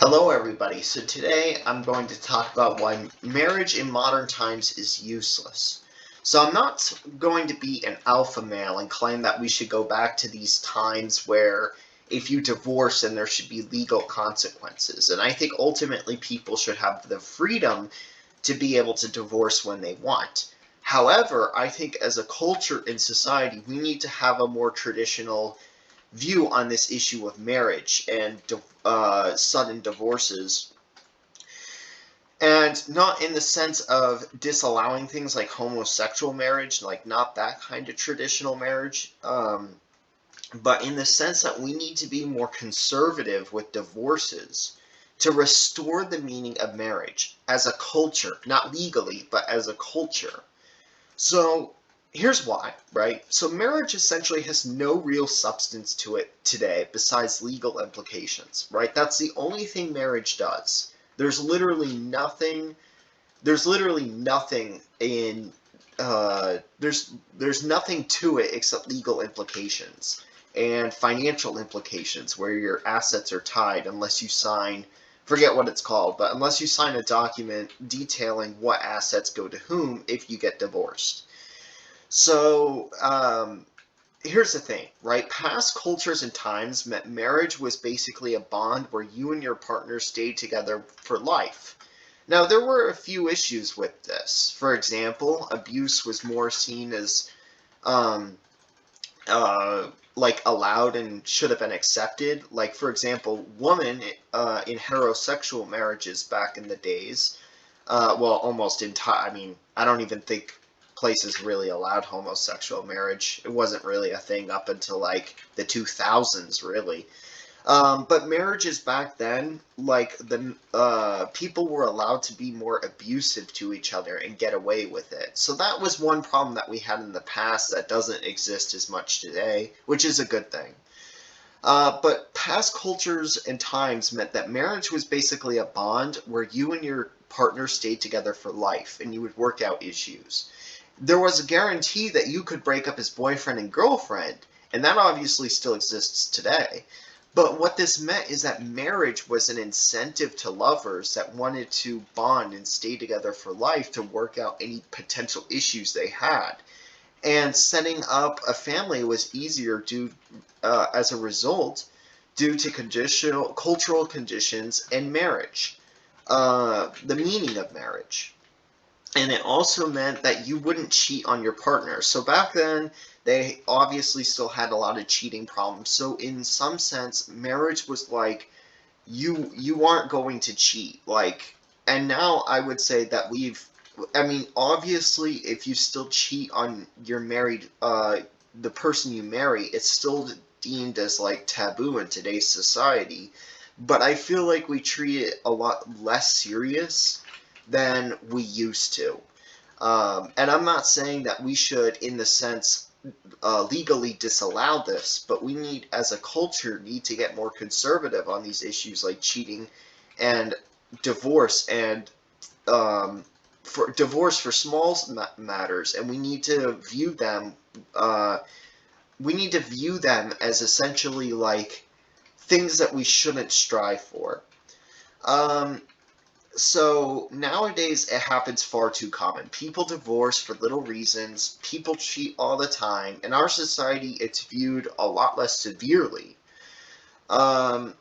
Hello, everybody. So today I'm going to talk about why marriage in modern times is useless. So I'm not going to be an alpha male and claim that we should go back to these times where if you divorce then there should be legal consequences. And I think ultimately people should have the freedom to be able to divorce when they want. However, I think as a culture in society, we need to have a more traditional view on this issue of marriage and sudden divorces, and not in the sense of disallowing things like homosexual marriage, like not that kind of traditional marriage, but in the sense that we need to be more conservative with divorces to restore the meaning of marriage as a culture, not legally, but as a culture. So here's why, right? So marriage essentially has no real substance to it today besides legal implications, right? That's the only thing marriage does. There's literally nothing. There's literally nothing in. There's nothing to it except legal implications and financial implications where your assets are tied unless you sign. Forget what it's called, but unless you sign a document detailing what assets go to whom if you get divorced. So here's the thing, right? Past cultures and times meant marriage was basically a bond where you and your partner stayed together for life. Now, there were a few issues with this. For example, abuse was more seen as um, like allowed and should have been accepted. Like, for example, women in heterosexual marriages back in the days, well, almost entire. I mean, I don't even think places really allowed homosexual marriage. It wasn't really a thing up until like the 2000s, really. But marriages back then, like the people were allowed to be more abusive to each other and get away with it. So that was one problem that we had in the past that doesn't exist as much today, which is a good thing. But past cultures and times meant that marriage was basically a bond where you and your partner stayed together for life and you would work out issues. There was a guarantee that you could break up as boyfriend and girlfriend, and that obviously still exists today. But what this meant is that marriage was an incentive to lovers that wanted to bond and stay together for life to work out any potential issues they had. And setting up a family was easier as a result due to conditional cultural conditions and marriage, the meaning of marriage. And it also meant that you wouldn't cheat on your partner. So back then, they obviously still had a lot of cheating problems. So in some sense, marriage was like you aren't going to cheat. Like, and now I would say that I mean, obviously, if you still cheat on your married, the person you marry, it's still deemed as like taboo in today's society. But I feel like we treat it a lot less serious than we used to. And I'm not saying that we should, in the sense, legally disallow this, but we need, as a culture, need to get more conservative on these issues like cheating and divorce and for divorce for small matters, and uh, we need to view them as essentially like things that we shouldn't strive for. Um, So nowadays it happens far too common. People divorce for little reasons, people cheat all the time. In our society, it's viewed a lot less severely. Um,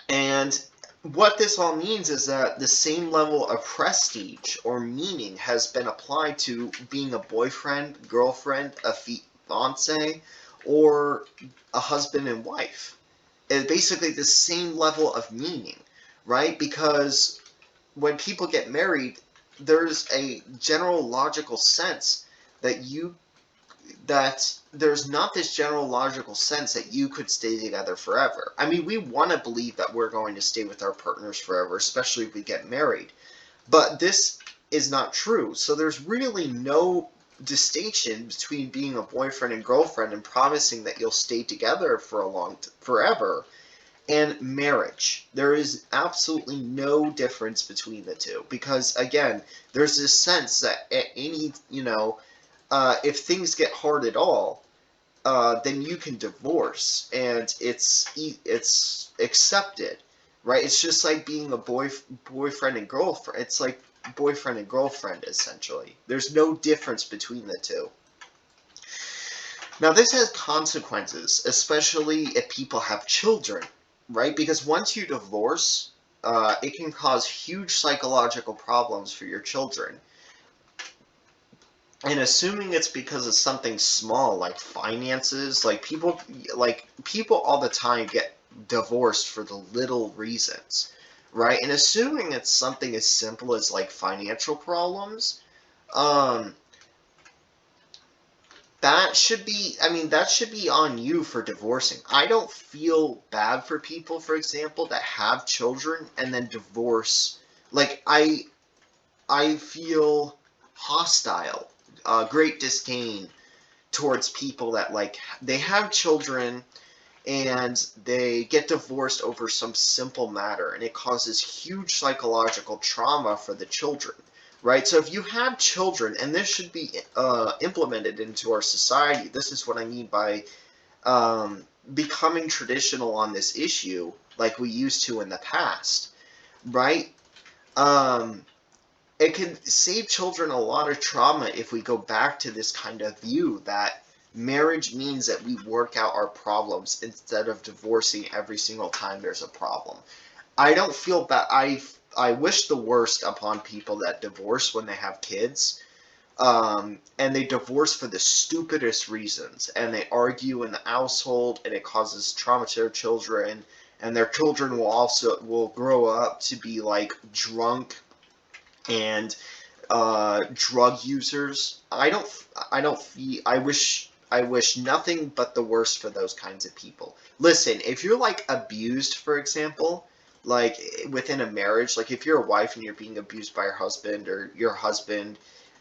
and what this all means is that the same level of prestige or meaning has been applied to being a boyfriend, girlfriend, a fiance, or a husband and wife. It's basically the same level of meaning, right? Because when people get married, there's a general logical sense that you that there's not this general logical sense that you could stay together forever. I mean, we want to believe that we're going to stay with our partners forever, especially if we get married. But this is not true. So there's really no distinction between being a boyfriend and girlfriend and promising that you'll stay together for forever and marriage. There is absolutely no difference between the two because, again, there's this sense that at any, if things get hard at all, then you can divorce and it's accepted. right? It's just like being a boyfriend and girlfriend. It's like boyfriend and girlfriend, essentially. There's no difference between the two. Now, this has consequences, especially if people have children, right? Because once you divorce, it can cause huge psychological problems for your children. And assuming it's because of something small like finances, like people all the time get divorced for the little reasons, right? And assuming it's something as simple as like financial problems, um, that should be on you for divorcing. I don't feel bad for people, for example, that have children and then divorce. Like I feel hostile, great disdain towards people that like they have children and they get divorced over some simple matter and it causes huge psychological trauma for the children, right? So if you have children, and this should be implemented into our society, this is what I mean by becoming traditional on this issue like we used to in the past, right? um, it can save children a lot of trauma if we go back to this kind of view that marriage means that we work out our problems instead of divorcing every single time there's a problem. I don't feel bad. I wish the worst upon people that divorce when they have kids. And they divorce for the stupidest reasons, and they argue in the household, and it causes trauma to their children, and their children will grow up to be like drunk and drug users. I wish nothing but the worst for those kinds of people. Listen, if you're like abused, for example, like within a marriage, like if you're a wife and you're being abused by your husband, or your husband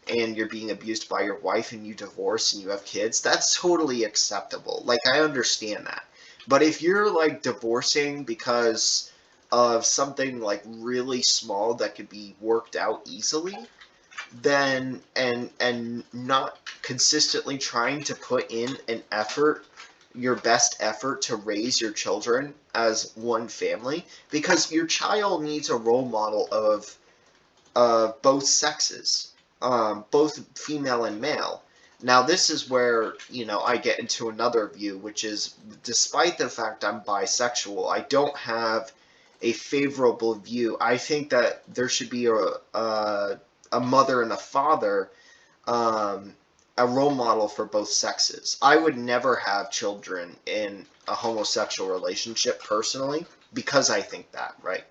and you're being abused by your wife and you divorce and you have kids, that's totally acceptable. Like I understand that. But if you're like divorcing because of something like really small that could be worked out easily, then and not consistently trying to put in an effort, your best effort to raise your children as one family, because your child needs a role model of both sexes, both female and male. Now, this is where, I get into another view, which is despite the fact I'm bisexual, I don't have a favorable view. I think that there should be a mother and a father, um, a role model for both sexes. I would never have children in a homosexual relationship personally because I think that, right?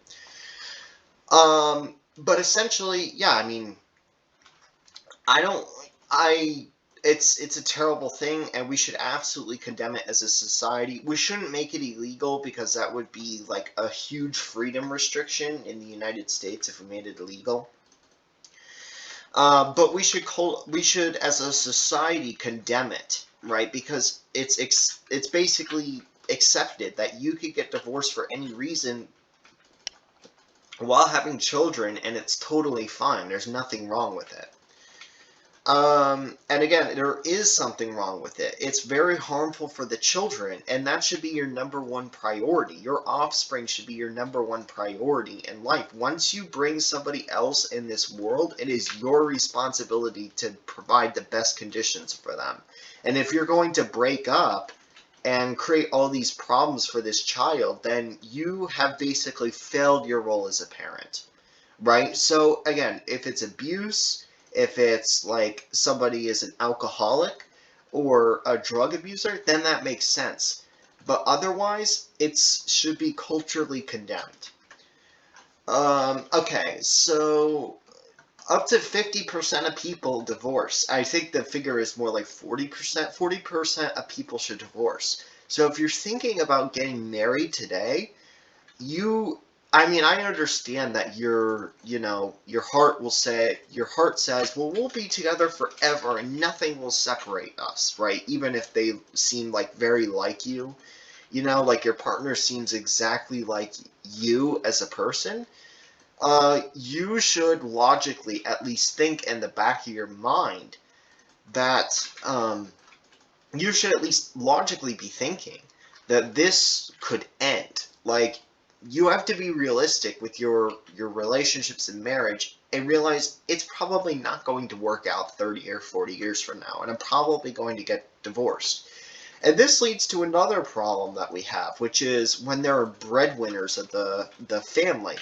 But essentially, yeah, I mean, I don't, I, it's a terrible thing, and we should absolutely condemn it as a society. We shouldn't make it illegal because that would be like a huge freedom restriction in the United States if we made it illegal. But we should as a society condemn it, right? Because it's basically accepted that you could get divorced for any reason while having children, and it's totally fine. There's nothing wrong with it. And again, there is something wrong with it. It's very harmful for the children, and that should be your number one priority. Your offspring should be your number one priority in life. Once you bring somebody else in this world, it is your responsibility to provide the best conditions for them. And if you're going to break up and create all these problems for this child, then you have basically failed your role as a parent, right? So again, if it's abuse, if it's like somebody is an alcoholic or a drug abuser, then that makes sense. But otherwise, it should be culturally condemned. Okay, so up to 50% of people divorce. I think the figure is more like 40%. 40% of people should divorce. So if you're thinking about getting married today, you I mean, I understand that your heart says, well, we'll be together forever and nothing will separate us, right? Even if they seem like very like you, like your partner seems exactly like you as a person. You should logically at least think in the back of your mind that you should at least logically be thinking that this could end. Like, you have to be realistic with your relationships in marriage and realize it's probably not going to work out 30 or 40 years from now, and I'm probably going to get divorced. And this leads to another problem that we have, which is when there are breadwinners of the family,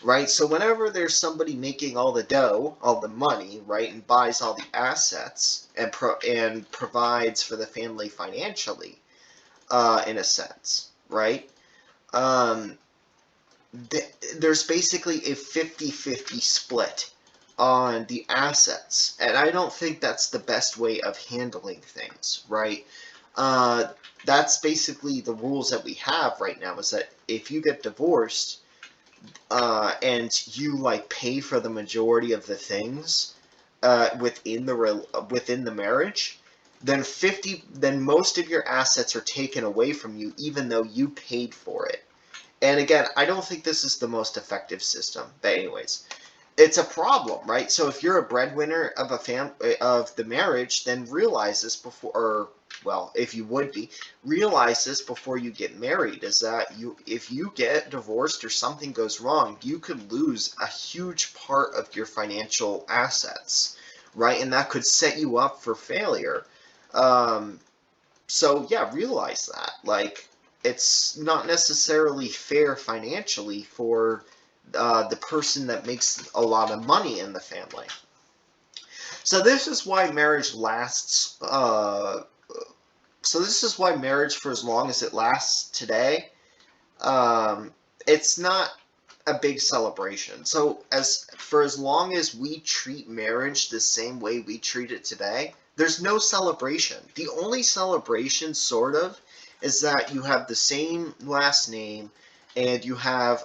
right? So whenever there's somebody making all the dough, all the money, right, and buys all the assets and provides for the family financially, in a sense, right? Um, there's basically a 50-50 split on the assets, and I don't think that's the best way of handling things, right? Uh, that's basically the rules that we have right now, is that if you get divorced, and you like pay for the majority of the things within the marriage, then most of your assets are taken away from you, even though you paid for it. And again, I don't think this is the most effective system. But anyways, it's a problem, right? So if you're a breadwinner of of the marriage, then realize this before, or well, if you would be, realize this before you get married, is that if you get divorced or something goes wrong, you could lose a huge part of your financial assets, right? And that could set you up for failure. Um, so yeah, realize that. Like, it's not necessarily fair financially for the person that makes a lot of money in the family. So this is why marriage lasts. So this is why marriage, for as long as it lasts today, um, it's not a big celebration. So as long as we treat marriage the same way we treat it today, there's no celebration. The only celebration, sort of, is that you have the same last name and you have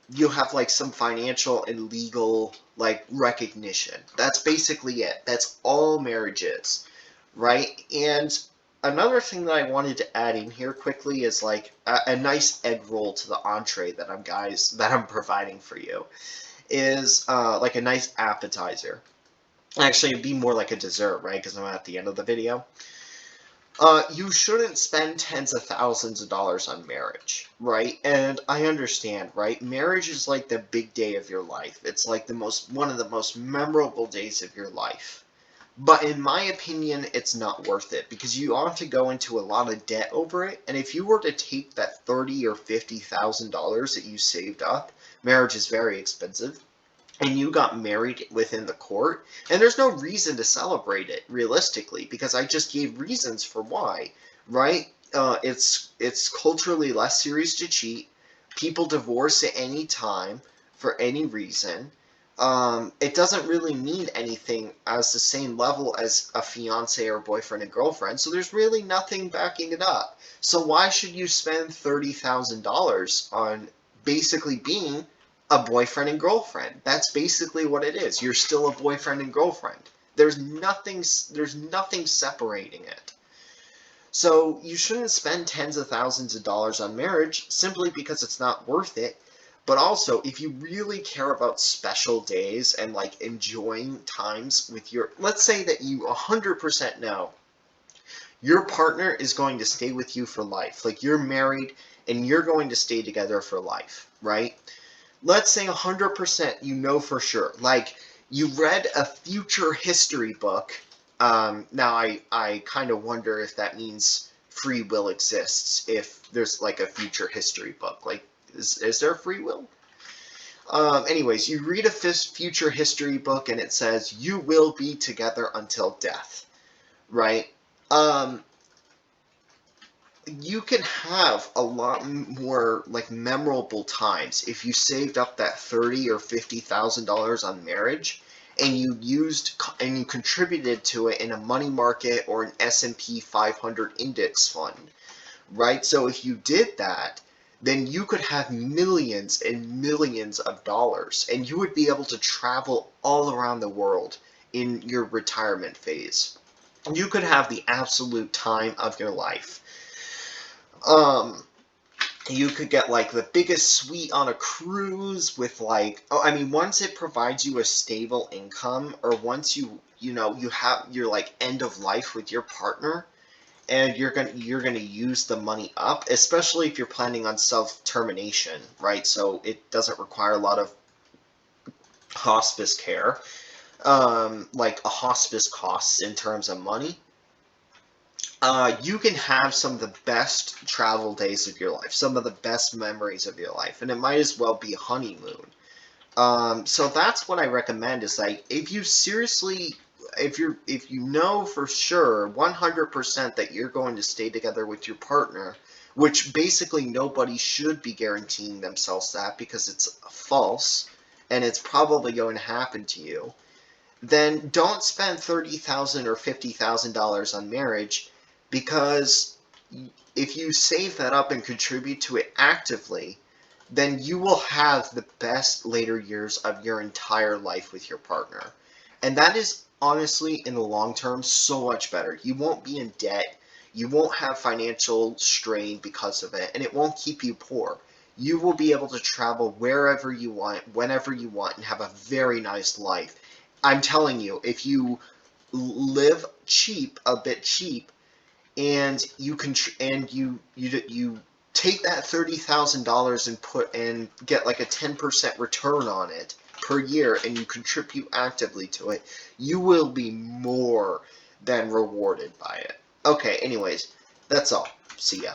you have like some financial and legal like recognition. That's basically it. That's all marriage is, right? And another thing that I wanted to add in here quickly is like a nice egg roll to the entree that I'm providing for you is like a nice appetizer. Actually, it'd be more like a dessert, right? Because I'm at the end of the video. You shouldn't spend tens of thousands of dollars on marriage, right? And I understand, right? Marriage is like the big day of your life. It's like one of the most memorable days of your life. But in my opinion, it's not worth it because you ought to go into a lot of debt over it. And if you were to take that $30,000 or $50,000 that you saved up, marriage is very expensive, and you got married within the court, and there's no reason to celebrate it realistically because I just gave reasons for why, right? It's culturally less serious to cheat. People divorce at any time for any reason. It doesn't really mean anything as the same level as a fiance or boyfriend and girlfriend, so there's really nothing backing it up. So why should you spend $30,000 on basically being a boyfriend and girlfriend? That's basically what it is. You're still a boyfriend and girlfriend. There's nothing separating it. So you shouldn't spend tens of thousands of dollars on marriage simply because it's not worth it. But also, if you really care about special days and like enjoying times with let's say that you 100% know your partner is going to stay with you for life. Like, you're married and you're going to stay together for life, right? Let's say 100% you know for sure. Like, you read a future history book. Now, I kind of wonder if that means free will exists, if there's like a future history book. Like, is there free will? Anyways, you read a future history book and it says you will be together until death, right? Um, you can have a lot more like memorable times if you saved up that $30,000 or $50,000 on marriage and you contributed to it in a money market or an S&P 500 index fund, right? So if you did that, then you could have millions and millions of dollars, and you would be able to travel all around the world in your retirement phase. You could have the absolute time of your life. You could get like the biggest suite on a cruise with like, oh, I mean, once it provides you a stable income, or once you have your like end of life with your partner, and you're gonna use the money up, especially if you're planning on self-termination, right? So it doesn't require a lot of hospice care, like a hospice costs in terms of money. You can have some of the best travel days of your life, some of the best memories of your life, and it might as well be a honeymoon. So that's what I recommend is like if you seriously if you know for sure 100% that you're going to stay together with your partner, which basically nobody should be guaranteeing themselves that because it's false and it's probably going to happen to you, then don't spend $30,000 or $50,000 on marriage because if you save that up and contribute to it actively, then you will have the best later years of your entire life with your partner. And that is honestly, in the long term, so much better. You won't be in debt, you won't have financial strain because of it, and it won't keep you poor. You will be able to travel wherever you want, whenever you want, and have a very nice life. I'm telling you, if you live cheap, a bit cheap, and you take that $30,000 and put and get like a 10% return on it per year, and you contribute actively to it, you will be more than rewarded by it. Okay, anyways, that's all. See ya.